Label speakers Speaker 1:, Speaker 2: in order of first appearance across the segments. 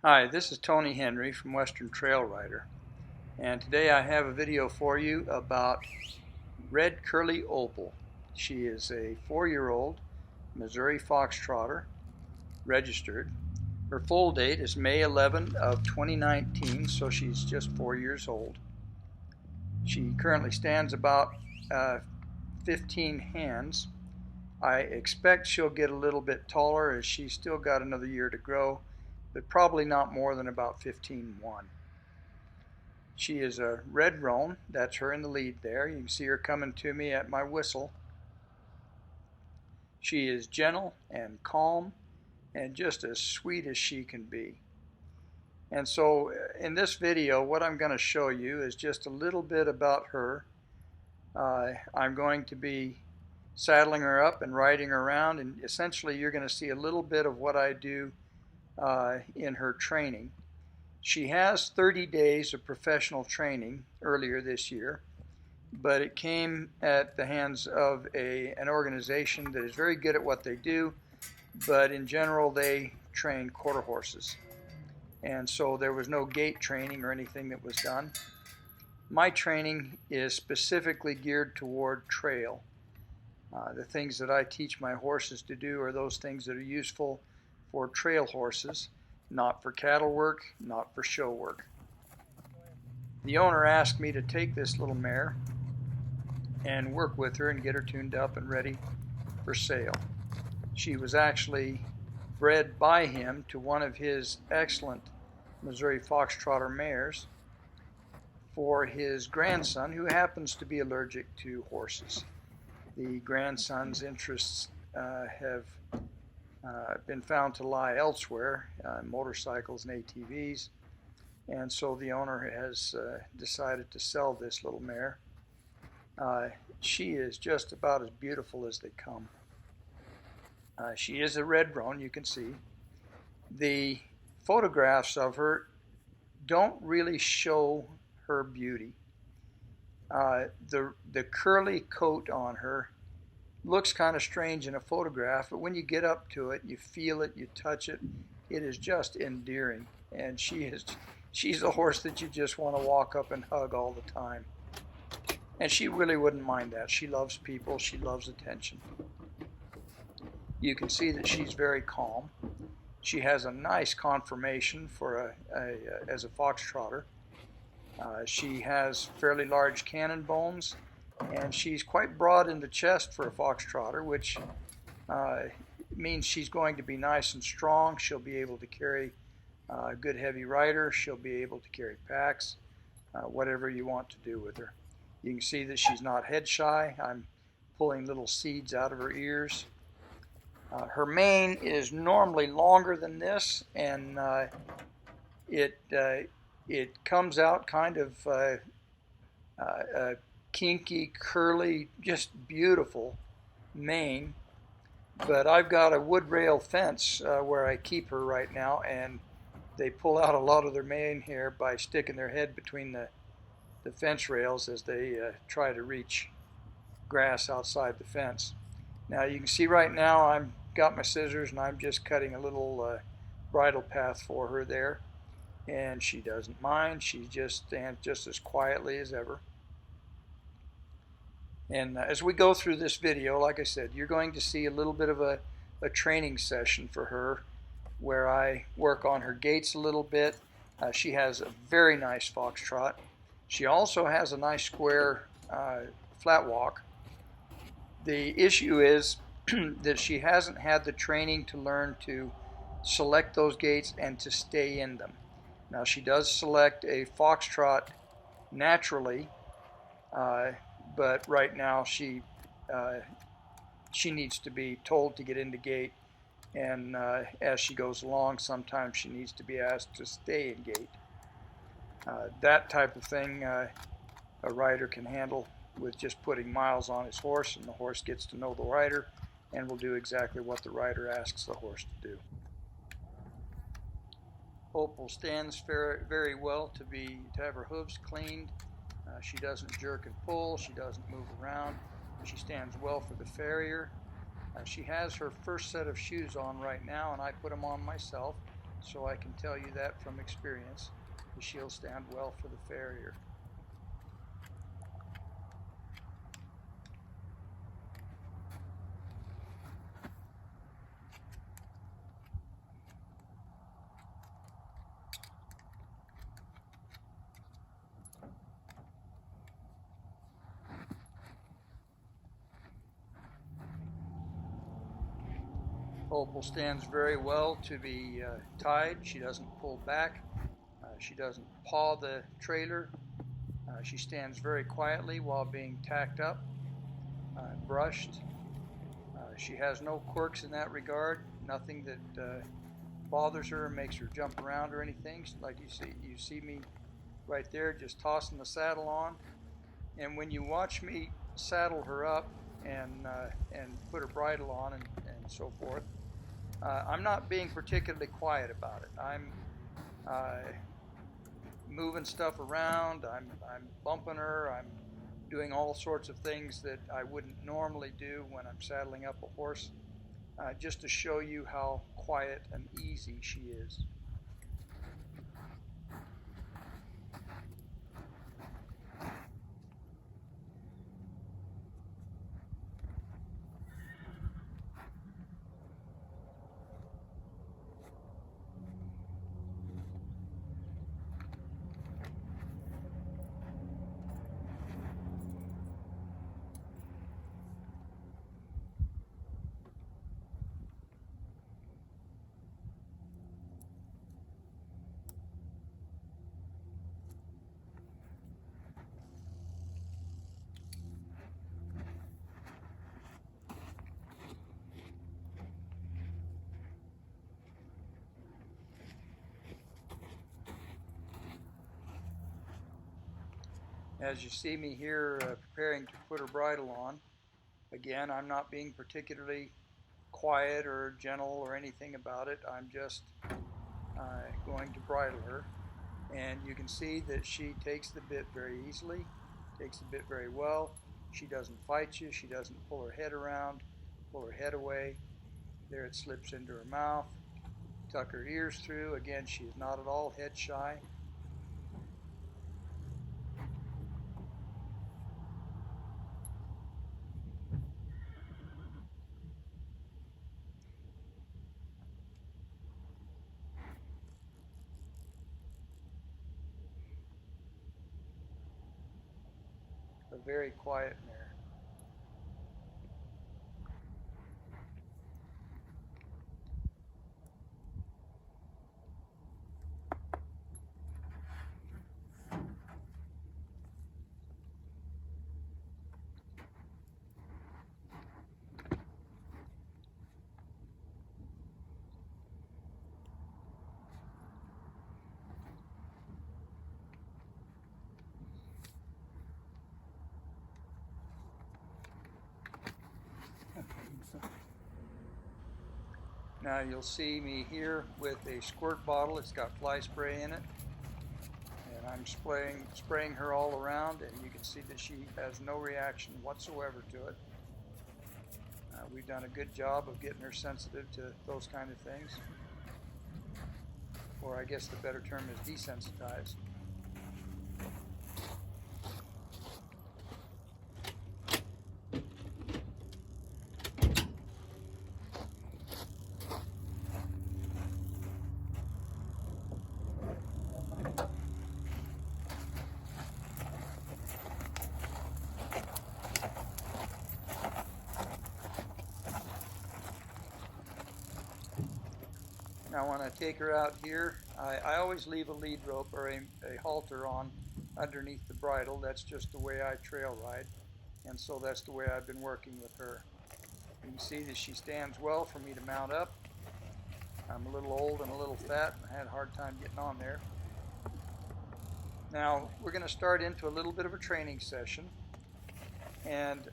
Speaker 1: Hi, this is Tony Henry from Western Trail Rider, and today I have a video for you about red Curly Opal. She is a 4-year-old Missouri Fox Trotter, registered. Her foal date is May 11 of 2019, so she's just 4 years old. She currently stands about 15 hands. I expect she'll get a little bit taller as she's still got another year to grow, but probably not more than about 15.1. She is a red roan. That's her in the lead there. You can see her coming to me at my whistle. She is gentle and calm and just as sweet as she can be. And so in this video, what I'm going to show you is just a little bit about her. I'm going to be saddling her up and riding her around, and essentially you're going to see a little bit of what I do in her training. She has 30 days of professional training earlier this year, but it came at the hands of an organization that is very good at what they do, but in general they train quarter horses. And so there was no gait training or anything that was done. My training is specifically geared toward trail. The things that I teach my horses to do are those things that are useful for trail horses, not for cattle work, not for show work. The owner asked me to take this little mare and work with her and get her tuned up and ready for sale. She was actually bred by him to one of his excellent Missouri Fox Trotter mares for his grandson, who happens to be allergic to horses. The grandson's interests have been found to lie elsewhere, motorcycles and ATVs, and so the owner has decided to sell this little mare. She is just about as beautiful as they come. She is a red roan, you can see. The photographs of her don't really show her beauty. The curly coat on her looks kind of strange in a photograph, but when you get up to it, you feel it, you touch it, it is just endearing. And she's a horse that you just want to walk up and hug all the time. And she really wouldn't mind that. She loves people, she loves attention. You can see that she's very calm. She has a nice conformation for as a fox trotter. She has fairly large cannon bones, and she's quite broad in the chest for a fox trotter, which means she's going to be nice and strong. She'll be able to carry a good heavy rider. She'll be able to carry packs, whatever you want to do with her. You can see that she's not head shy. I'm pulling little seeds out of her ears. Her mane is normally longer than this, and it comes out kind of kinky, curly, just beautiful mane. But I've got a wood rail fence where I keep her right now, and they pull out a lot of their mane hair by sticking their head between the fence rails as they try to reach grass outside the fence. Now you can see right now I've got my scissors and I'm just cutting a little bridle path for her there, and she doesn't mind. She just stands just as quietly as ever. And as we go through this video, like I said, you're going to see a little bit of a training session for her where I work on her gaits a little bit. She has a very nice fox trot. She also has a nice square flat walk. The issue is that she hasn't had the training to learn to select those gaits and to stay in them. Now she does select a fox trot naturally, but right now she needs to be told to get into gait, and as she goes along, sometimes she needs to be asked to stay in gait. That type of thing a rider can handle with just putting miles on his horse, and the horse gets to know the rider and will do exactly what the rider asks the horse to do. Opal stands very well to have her hooves cleaned. She doesn't jerk and pull. She doesn't move around. She stands well for the farrier. She has her first set of shoes on right now, and I put them on myself so I can tell you that from experience. She'll stand well for the farrier. Opal stands very well to be tied. She doesn't pull back. She doesn't paw the trailer. She stands very quietly while being tacked up, brushed. She has no quirks in that regard. Nothing that bothers her, makes her jump around or anything. Like you see me right there, just tossing the saddle on. And when you watch me saddle her up and put her bridle on and so forth, I'm not being particularly quiet about it. I'm moving stuff around. I'm bumping her. I'm doing all sorts of things that I wouldn't normally do when I'm saddling up a horse, just to show you how quiet and easy she is. As you see me here preparing to put her bridle on, again, I'm not being particularly quiet or gentle or anything about it. I'm just going to bridle her. And you can see that she takes the bit very easily, takes the bit very well. She doesn't fight you. She doesn't pull her head around, pull her head away. There it slips into her mouth. Tuck her ears through. Again, she is not at all head shy. A very quiet mare. Now you'll see me here with a squirt bottle. It's got fly spray in it, and I'm spraying her all around, and you can see that she has no reaction whatsoever to it. We've done a good job of getting her sensitive to those kind of things, or I guess the better term is desensitized. Now when I take her out here, I always leave a lead rope or a halter on underneath the bridle. That's just the way I trail ride, and so that's the way I've been working with her. You can see that she stands well for me to mount up. I'm a little old and a little fat, and I had a hard time getting on there. Now we're going to start into a little bit of a training session, and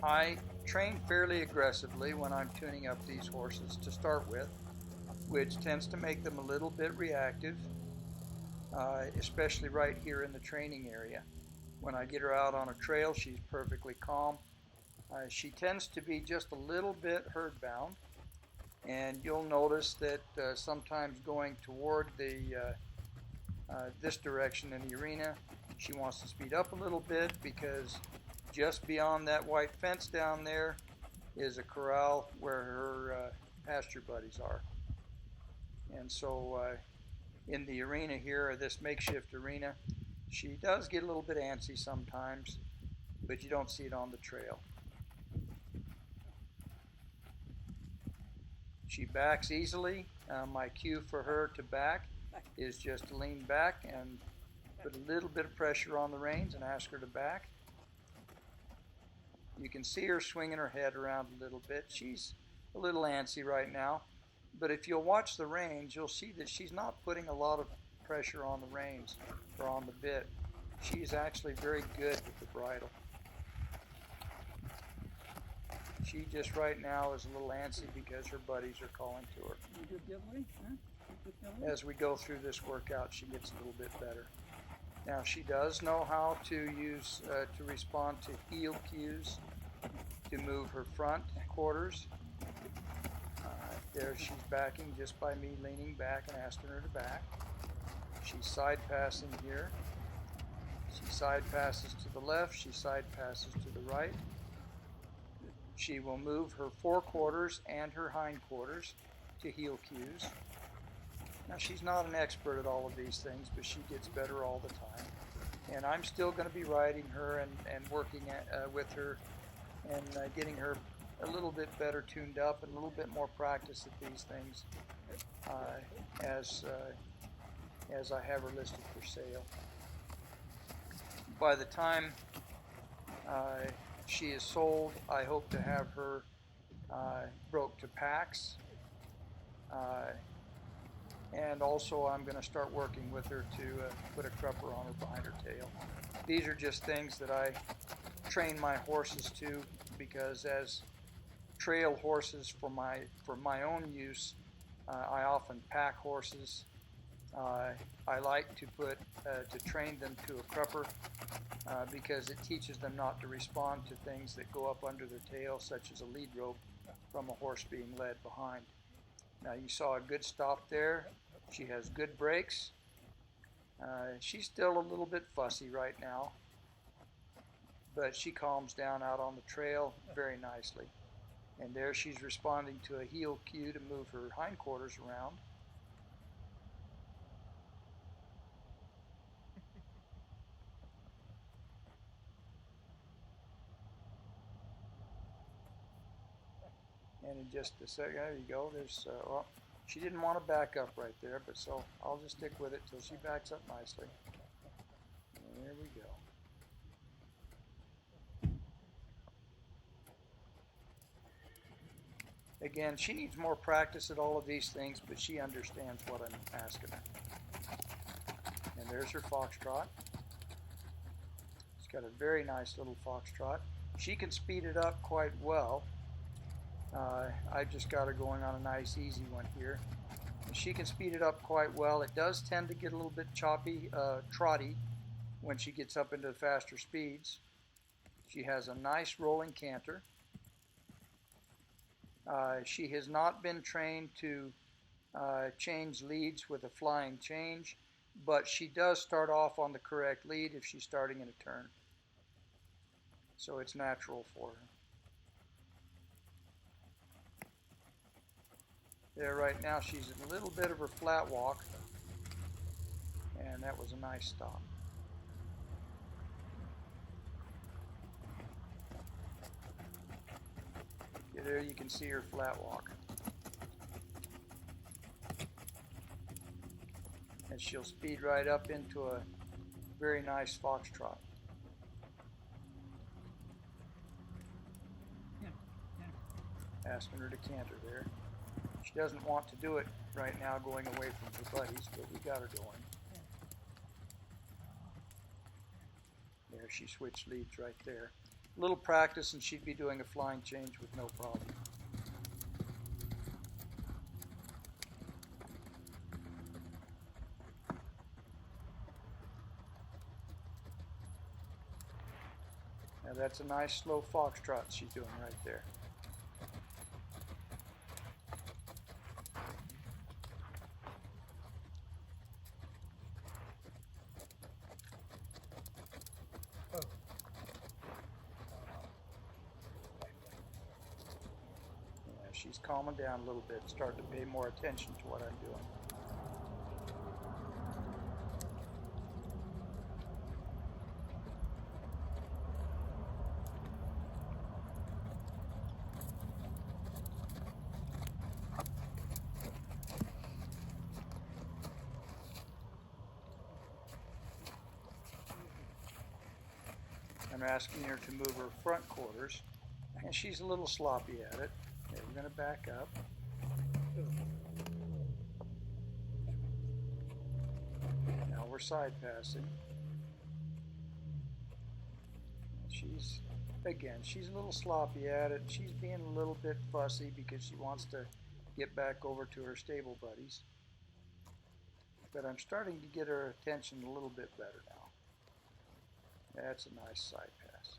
Speaker 1: I train fairly aggressively when I'm tuning up these horses to start with, which tends to make them a little bit reactive, especially right here in the training area. When I get her out on a trail, she's perfectly calm. She tends to be just a little bit herd bound, And you'll notice that sometimes going toward the this direction in the arena, she wants to speed up a little bit because just beyond that white fence down there is a corral where her pasture buddies are. And so in the arena here, or this makeshift arena, she does get a little bit antsy sometimes, but you don't see it on the trail. She backs easily. My cue for her to back is just to lean back and put a little bit of pressure on the reins and ask her to back. You can see her swinging her head around a little bit. She's a little antsy right now, but if you'll watch the reins, you'll see that she's not putting a lot of pressure on the reins or on the bit. She's actually very good with the bridle. She just right now is a little antsy because her buddies are calling to her. As we go through this workout, she gets a little bit better. Now she does know how to use, to respond to heel cues, to move her front quarters. There she's backing just by me leaning back and asking her to back. She's side passing here. She side passes to the left, she side passes to the right. She will move her forequarters and her hindquarters to heel cues. Now she's not an expert at all of these things, but she gets better all the time. And I'm still going to be riding her and working with her and getting her a little bit better tuned up and a little bit more practice at these things as I have her listed for sale. By the time she is sold, I hope to have her broke to packs. And also I'm going to start working with her to put a crupper on her behind her tail. These are just things that I train my horses to, because as trail horses for my own use, I often pack horses. I like to train them to a crupper because it teaches them not to respond to things that go up under their tail, such as a lead rope from a horse being led behind. Now you saw a good stop there. She has good brakes. She's still a little bit fussy right now, but she calms down out on the trail very nicely. And there she's responding to a heel cue to move her hindquarters around. And in just a second, there you go. There's well, she didn't want to back up right there, but so I'll just stick with it till she backs up nicely. And there we go. Again, she needs more practice at all of these things, but she understands what I'm asking her. And there's her Fox Trot. She's got a very nice little Fox Trot. She can speed it up quite well. I just got her going on a nice easy one here. She can speed it up quite well. It does tend to get a little bit choppy, trotty when she gets up into the faster speeds. She has a nice rolling canter. She has not been trained to change leads with a flying change, but she does start off on the correct lead if she's starting in a turn. So it's natural for her. There right now she's in a little bit of her flat walk, and that was a nice stop. Okay, there you can see her flat walk. And she'll speed right up into a very nice Fox Trot. Asking her to canter there. She doesn't want to do it right now, going away from her buddies, but we got her going. There, she switched leads right there. A little practice and she'd be doing a flying change with no problem. Now that's a nice slow Fox Trot she's doing right there. she's calming down a little bit, starting to pay more attention to what I'm doing. I'm asking her to move her front quarters, and she's a little sloppy at it. Okay, we're going to back up. Now we're side passing. She's a little sloppy at it. She's being a little bit fussy because she wants to get back over to her stable buddies. But I'm starting to get her attention a little bit better now. That's a nice side pass.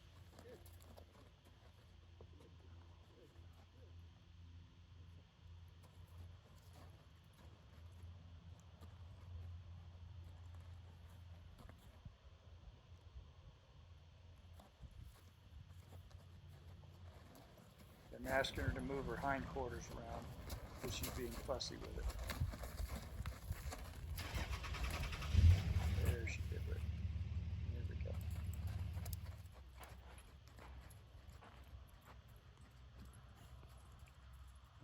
Speaker 1: I'm asking her to move her hindquarters around because she's being fussy with it. There she did it. There we go.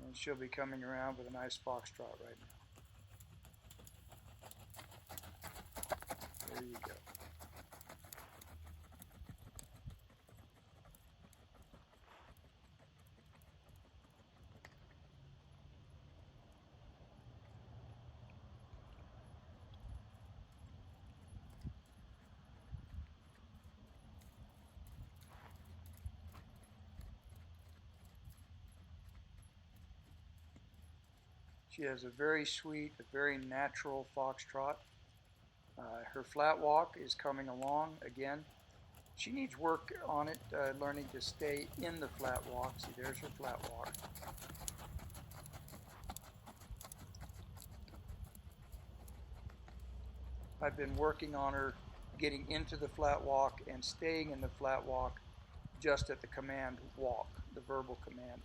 Speaker 1: And she'll be coming around with a nice fox trot right now. There you go. She has a very sweet, a very natural fox trot. Her flat walk is coming along again. She needs work on it, learning to stay in the flat walk. See, there's her flat walk. I've been working on her getting into the flat walk and staying in the flat walk just at the command walk, the verbal command.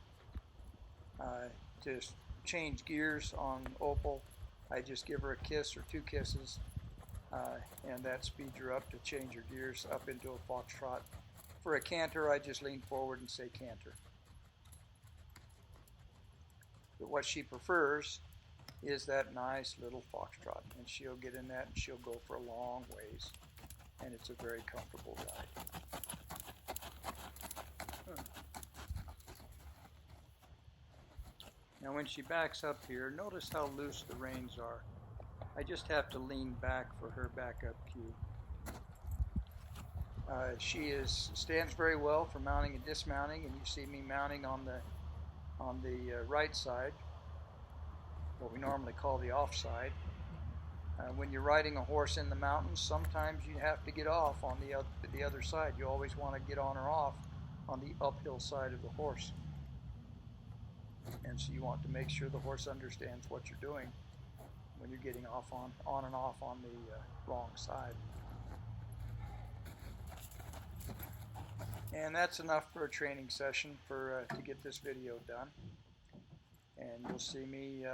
Speaker 1: To change gears on Opal, I just give her a kiss or two kisses, and that speeds her up to change her gears up into a fox trot. For a canter, I just lean forward and say canter. But what she prefers is that nice little fox trot, and she'll get in that and she'll go for a long ways, and it's a very comfortable ride. Now when she backs up here, notice how loose the reins are. I just have to lean back for her backup cue. She stands very well for mounting and dismounting, and you see me mounting on the right side, what we normally call the off side. When you're riding a horse in the mountains, sometimes you have to get off on the other side. You always want to get on or off on the uphill side of the horse. And so you want to make sure the horse understands what you're doing when you're getting off on and off on the wrong side. And that's enough for a training session to get this video done. And you'll see me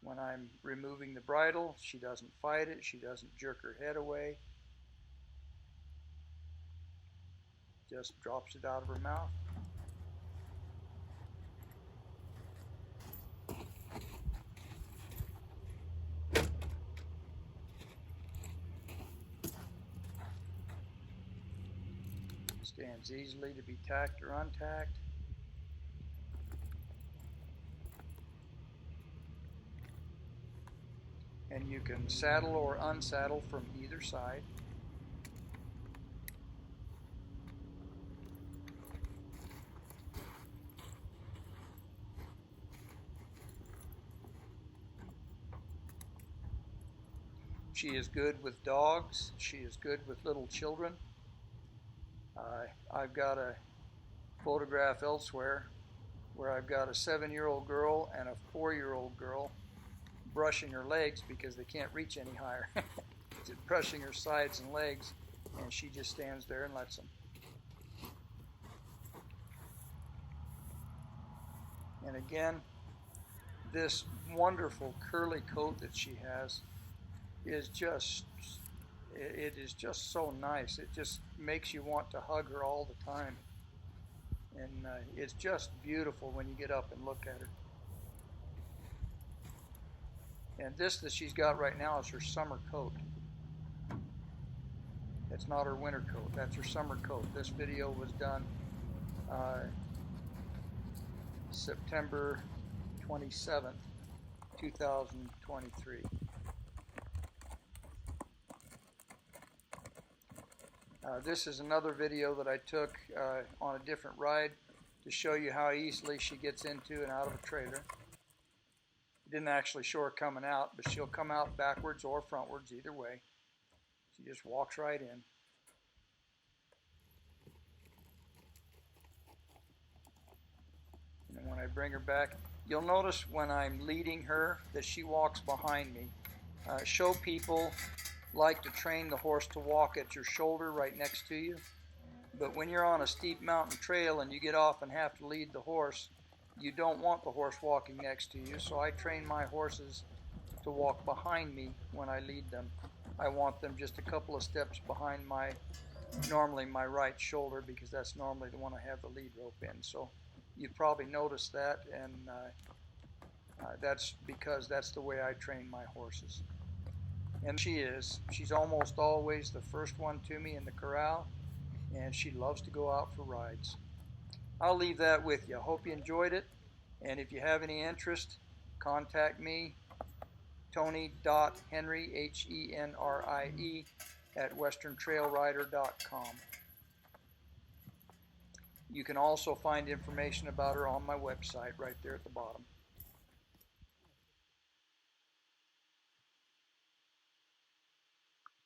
Speaker 1: when I'm removing the bridle. She doesn't fight it. She doesn't jerk her head away. Just drops it out of her mouth. Stands easily to be tacked or untacked. And you can saddle or unsaddle from either side. She is good with dogs. She is good with little children. I've got a photograph elsewhere where I've got a 7-year-old girl and a 4-year-old girl brushing her legs because they can't reach any higher. Just brushing her sides and legs, and she just stands there and lets them. And again, this wonderful curly coat that she has is just, it is just so nice. It just makes you want to hug her all the time. And it's just beautiful when you get up and look at her. And this that she's got right now is her summer coat. It's not her winter coat, that's her summer coat. This video was done September 27th, 2023. This is another video that I took on a different ride to show you how easily she gets into and out of a trailer. Didn't actually show her coming out, but she'll come out backwards or frontwards, either way. She just walks right in. And when I bring her back, you'll notice when I'm leading her that she walks behind me. Show people like to train the horse to walk at your shoulder right next to you. But when you're on a steep mountain trail and you get off and have to lead the horse, you don't want the horse walking next to you. So I train my horses to walk behind me when I lead them. I want them just a couple of steps behind normally my right shoulder, because that's normally the one I have the lead rope in. So you've probably noticed that, and that's because that's the way I train my horses. And she's almost always the first one to me in the corral, and she loves to go out for rides. I'll leave that with you. I hope you enjoyed it, and if you have any interest, contact me, Tony.Henry, Henrie, at westerntrailrider.com. You can also find information about her on my website right there at the bottom.